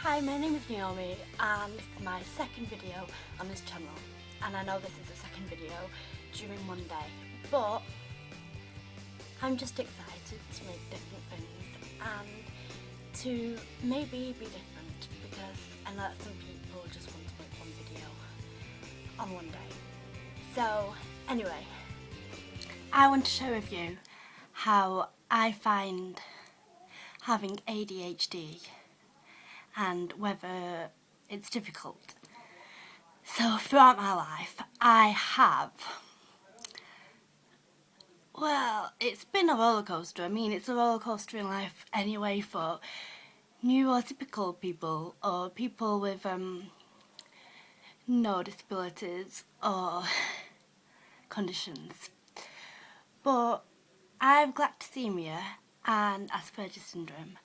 Hi, my name is Naomi and this is my second video on this channel, and I know this is the second video during Monday, but I'm just excited to make different things and to maybe be different, because I know that some people just want to make one video on one day. So anyway, I want to share with you how I find having ADHD and whether it's difficult. So throughout my life I have, well, it's been a roller coaster. I mean, it's a roller coaster in life anyway for neurotypical people or people with no disabilities or conditions. But I have galactosemia and Aspergers syndrome,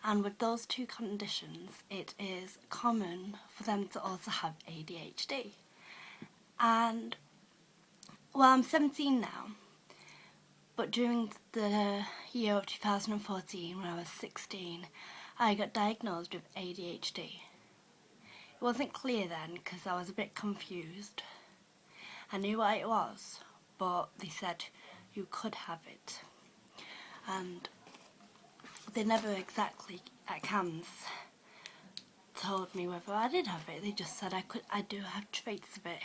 and with those two conditions it is common for them to also have ADHD. And well, I'm 17 now, but during the year of 2014, when I was 16, I got diagnosed with ADHD. It wasn't clear then because I was a bit confused. I knew what it was, but they said you could have it, and they never exactly at CAMS told me whether I did have it. They just said I do have traits of it,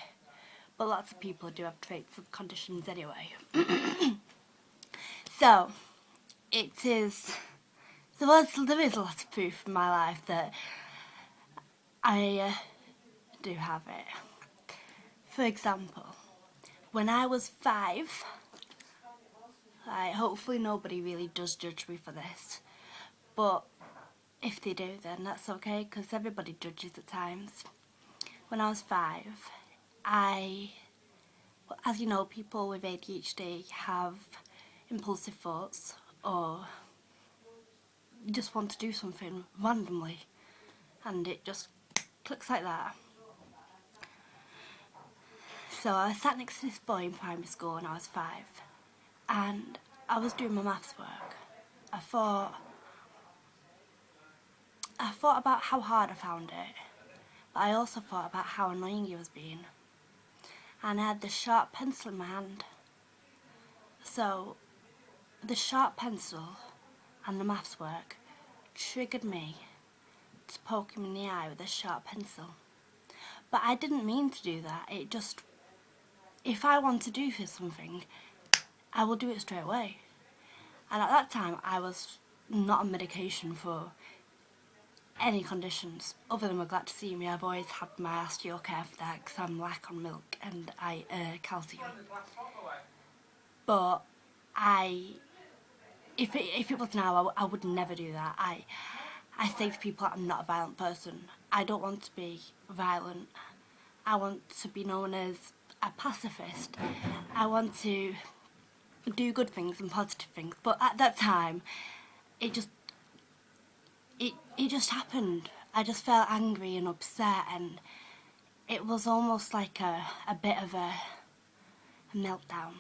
but lots of people do have traits of conditions anyway. So it is, there is a lot of proof in my life that I do have it. For example, when I was 5, hopefully nobody really does judge me for this, but if they do, then that's okay, because everybody judges at times. When I was 5, as you know, people with ADHD have impulsive thoughts or just want to do something randomly, and it just clicks like that. So I sat next to this boy in primary school when I was 5, and I was doing my maths work. I thought about how hard I found it, but I also thought about how annoying he was being. And I had this sharp pencil in my hand. So the sharp pencil and the maths work triggered me to poke him in the eye with a sharp pencil. But I didn't mean to do that. It just, if I want to do something, I will do it straight away. And at that time I was not on medication for any conditions other than my galactosemia. I've always had my osteocare for that because I'm lack on milk and calcium. But if it was now, I would never do that. I say to people I'm not a violent person. I don't want to be violent. I want to be known as a pacifist. I want to do good things and positive things. But at that time, it just happened. I just felt angry and upset, and it was almost like a bit of a meltdown.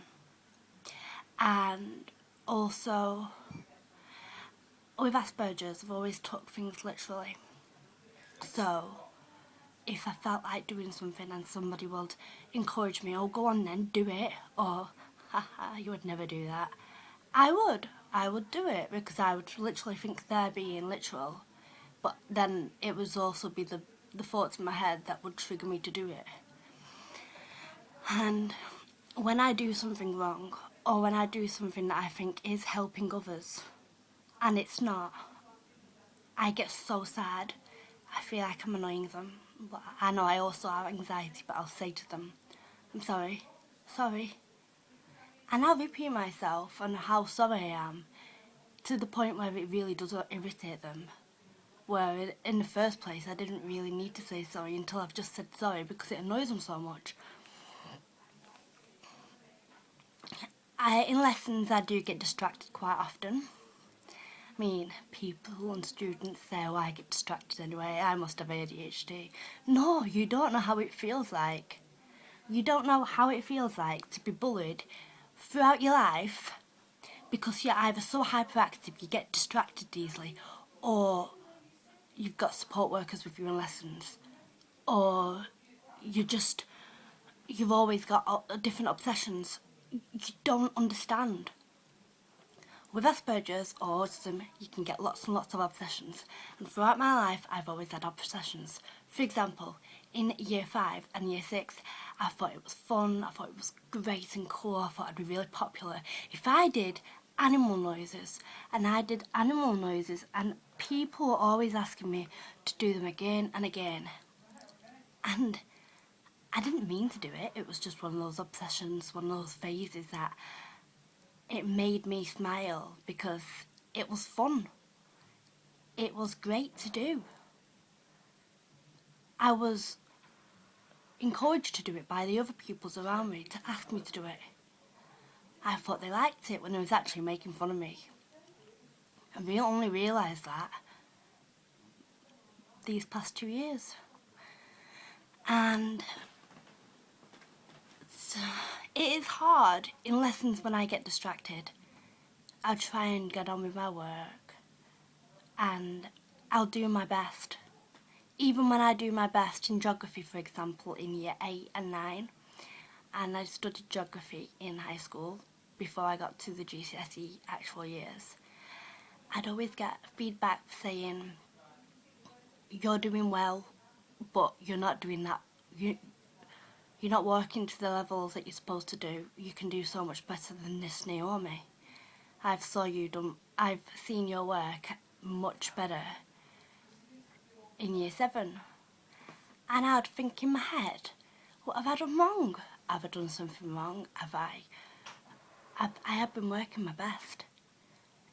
And also, with Aspergers, I've always took things literally. So if I felt like doing something and somebody would encourage me, oh, go on then, do it, or haha, you would never do that, I would do it, because I would literally think they're being literal, but then it would also be the thoughts in my head that would trigger me to do it. And when I do something wrong, or when I do something that I think is helping others, and it's not, I get so sad. I feel like I'm annoying them. But I know I also have anxiety, but I'll say to them, I'm sorry, and I'll repeat myself on how sorry I am, to the point where it really does irritate them, where in the first place I didn't really need to say sorry until I've just said sorry because it annoys them so much. In lessons I do get distracted quite often. I mean, people and students say, oh, I get distracted anyway, I must have ADHD. No, you don't know how it feels like. You don't know how it feels like to be bullied throughout your life because you're either so hyperactive you get distracted easily, or you've got support workers with you in lessons, or you've always got different obsessions. You don't understand. With Aspergers or autism, you can get lots and lots of obsessions, and throughout my life I've always had obsessions. For example, in year 5 and year 6, I thought it was fun, I thought it was great and cool, I thought I'd be really popular if I did animal noises, and I did animal noises, and people were always asking me to do them again and again. And I didn't mean to do it, it was just one of those obsessions, one of those phases that it made me smile because it was fun. It was great to do. I was encouraged to do it by the other pupils around me to ask me to do it. I thought they liked it when they was actually making fun of me. I only realised that these past 2 years. And it is hard in lessons when I get distracted. I'll try and get on with my work and I'll do my best. Even when I do my best in geography, for example, in year 8 and 9, and I studied geography in high school before I got to the GCSE actual years, I'd always get feedback saying, you're doing well, but you're not doing that. You're not working to the levels that you're supposed to do. You can do so much better than this, Naomi. I've seen your work much better in year 7. And I'd think in my head, what have I done wrong? Have I done something wrong? I have been working my best.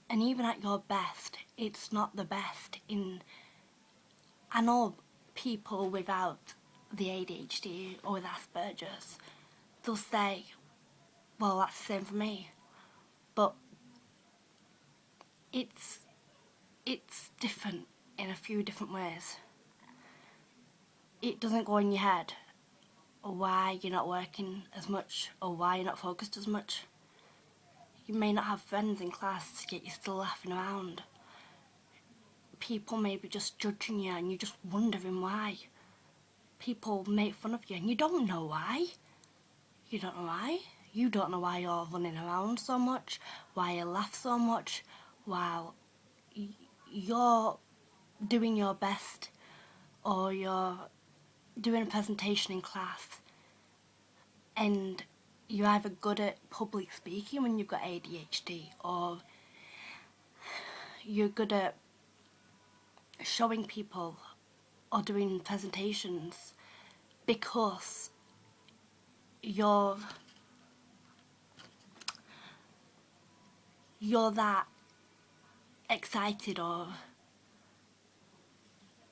And even at your best, it's not the best I know people without the ADHD or with Aspergers, they'll say, well, that's the same for me. But it's different in a few different ways. It doesn't go in your head why you're not working as much or why you're not focused as much. You may not have friends in class, yet you're still laughing around. People may be just judging you and you're just wondering why. People make fun of you and you don't know why. You don't know why. You don't know why you're running around so much, why you laugh so much, while you're doing your best or you're doing a presentation in class and you're either good at public speaking when you've got ADHD or you're good at showing people or doing presentations because you're that excited or,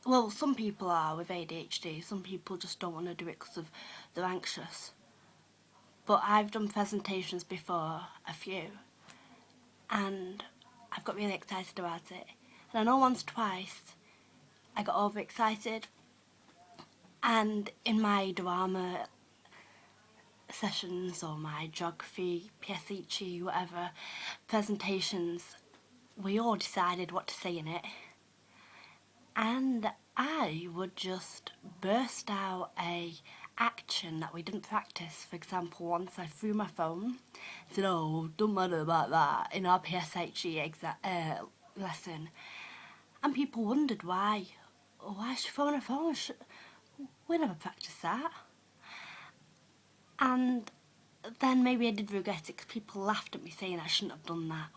well, some people are with ADHD, some people just don't want to do it because they're anxious. But I've done presentations before, a few, and I've got really excited about it. And I know once, twice, I got overexcited, and in my drama sessions or my geography, PSHE, whatever, presentations, we all decided what to say in it. And I would just burst out a action that we didn't practice. For example, once I threw my phone, said, oh, don't matter about that, in our PSHE lesson. And people wondered why. Why is she throwing her phone? We never practiced that. And then maybe I did regret it because people laughed at me saying I shouldn't have done that.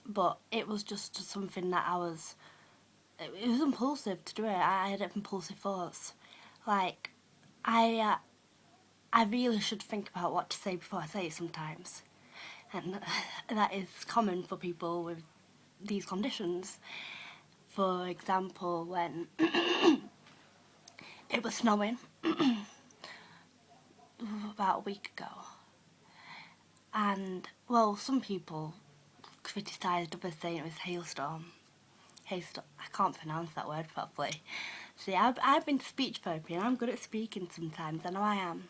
But it was just something that it was impulsive to do it. I had impulsive thoughts. Like, I really should think about what to say before I say it sometimes. And that is common for people with these conditions. For example, when it was snowing about a week ago, and, well, some people criticised others saying it was hailstorm. I can't pronounce that word properly. See, I've been to speech therapy and I'm good at speaking sometimes, I know I am.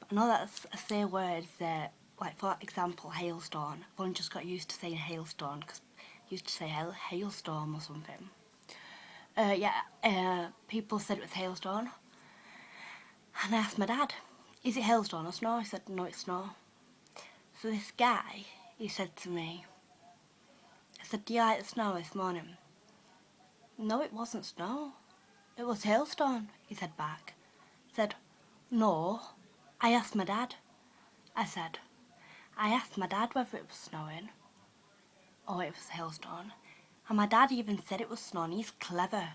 But I know that I say words that, like for example, hailstorm. I've only just got used to saying hailstorm because I used to say hailstorm or something. people said it was hailstone. And I asked my dad, is it hailstone or snow? He said, no, it's snow. So this guy, he said to me, I said, do you like the snow this morning? No, it wasn't snow. It was hailstone, he said back. I said, no, I asked my dad. I said, I asked my dad whether it was snowing or it was hailstone. And my dad even said it was snow, and he's clever.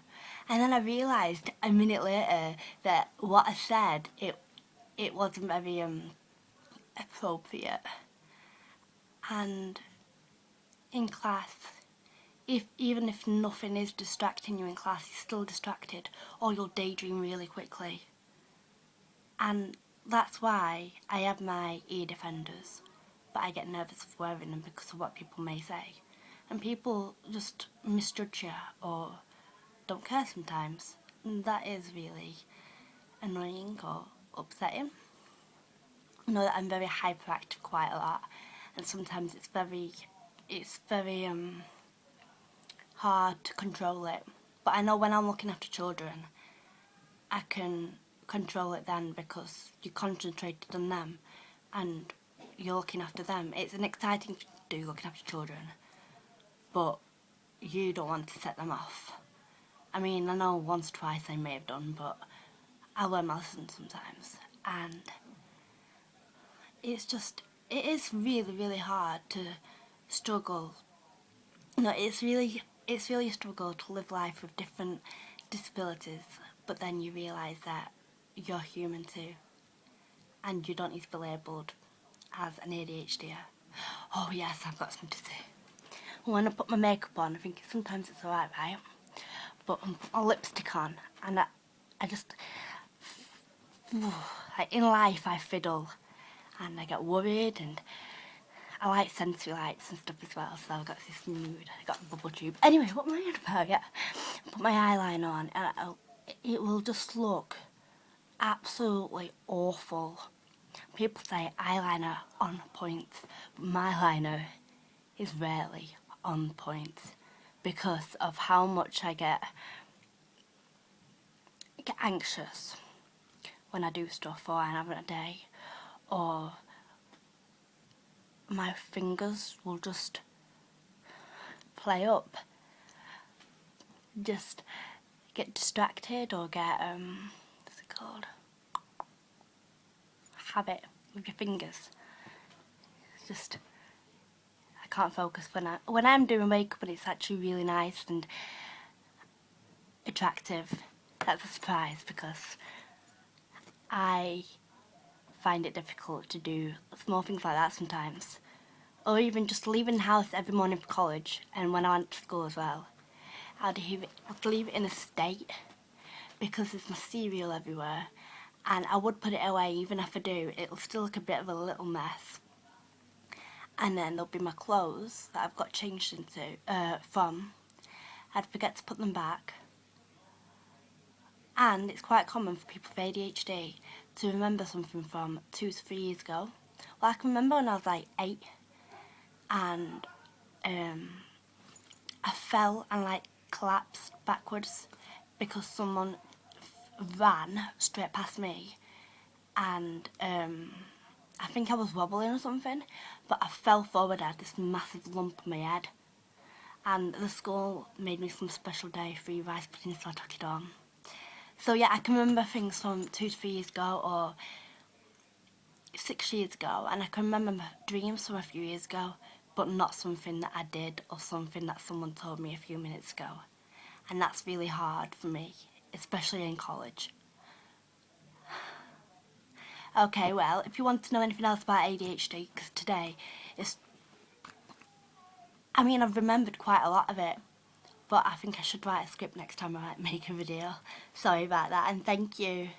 And then I realised a minute later that what I said, it wasn't very appropriate. And in class, even if nothing is distracting you in class, you're still distracted, or you'll daydream really quickly. And that's why I have my ear defenders, but I get nervous of wearing them because of what people may say. And people just misjudge you or don't care sometimes. And that is really annoying or upsetting. I know that I'm very hyperactive quite a lot, and sometimes it's very hard to control it. But I know when I'm looking after children, I can control it then because you're concentrated on them and you're looking after them. It's an exciting thing to do, looking after children, but you don't want to set them off. I mean, I know once, twice I may have done, but I learn my lessons sometimes. And it is really, really hard to struggle. No, it's really a struggle to live life with different disabilities, but then you realise that you're human too, and you don't need to be labelled as an ADHD. Oh yes, I've got something to say. When I put my makeup on, I think sometimes it's alright, right? But I put my lipstick on, and I just, like in life I fiddle, and I get worried, and I like sensory lights and stuff as well, so I've got this mood. I got a bubble tube. Anyway, what am I on about? Yeah, put my eyeliner on, and it will just look absolutely awful. People say eyeliner on point, but my eyeliner is rarely on point because of how much I get anxious when I do stuff or I'm having a day, or my fingers will just play up, just get distracted or get what's it called, habit with your fingers. It's just, I can't focus when I'm doing makeup and it's actually really nice and attractive. That's a surprise because I find it difficult to do small things like that sometimes, or even just leaving the house every morning for college, and when I went to school as well, I'd leave it in a state because there's my cereal everywhere, and I would put it away. Even if I do, it'll still look a bit of a little mess. And then there'll be my clothes that I've got changed from. I'd forget to put them back. And it's quite common for people with ADHD to remember something from 2 to 3 years ago. Well, I can remember when I was like 8, and I fell and like collapsed backwards because someone ran straight past me, and I think I was wobbling or something, but I fell forward. I had this massive lump on my head, and the school made me some special day free rice pudding, so I took it on. So yeah, I can remember things from 2 to 3 years ago or 6 years ago, and I can remember my dreams from a few years ago, but not something that I did or something that someone told me a few minutes ago. And that's really hard for me, especially in college. Okay, well, if you want to know anything else about ADHD, because today I've remembered quite a lot of it, but I think I should write a script next time I make a video. Sorry about that, and thank you.